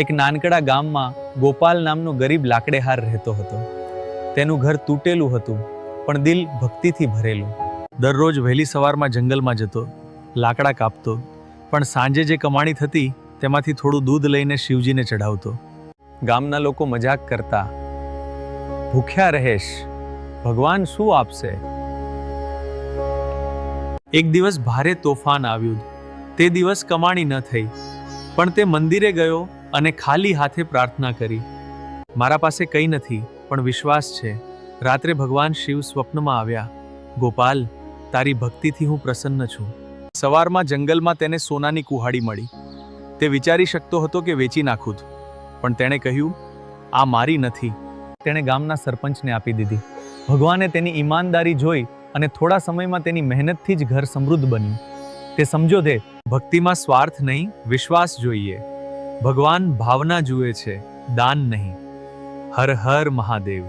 એક નાનકડા ગામમાં ગોપાલ નામનો ગરીબ લાકડેહાર રહેતો હતો. તેનું ઘર તૂટેલું હતું, પણ દિલ ભક્તિથી ભરેલું. દરરોજ વહેલી સવારમાં જંગલમાં જતો, લાકડા કાપતો, પણ સાંજે જે કમાણી થતી તેમાંથી થોડું દૂધ લઈને શિવજીને ચઢાવતો. ગામના લોકો મજાક કરતા, ભૂખ્યા રહેશ, ભગવાન શું આપશે? એક દિવસ ભારે તોફાન આવ્યું. તે દિવસ કમાણી ન થઈ, પણ તે મંદિરે ગયો અને ખાલી હાથે પ્રાર્થના કરી. મારા પાસે કંઈ નથી, પણ વિશ્વાસ છે. રાત્રે ભગવાન શિવ સ્વપ્નમાં આવ્યા. ગોપાલ, તારી ભક્તિથી હું પ્રસન્ન છું. સવારમાં જંગલમાં તેને સોનાની કુહાડી મળી. તે વિચારી શકતો હતો કે વેચી નાખું, પણ તેણે કહ્યું, આ મારી નથી. તેણે ગામના સરપંચને આપી દીધી. ભગવાને તેની ઈમાનદારી જોઈ અને થોડા સમયમાં તેની મહેનતથી જ ઘર સમૃદ્ધ બન્યું. તે સમજો દે, ભક્તિમાં સ્વાર્થ નહીં, વિશ્વાસ જોઈએ. ભગવાન ભાવના જુએ છે, દાન નહીં. હર હર મહાદેવ.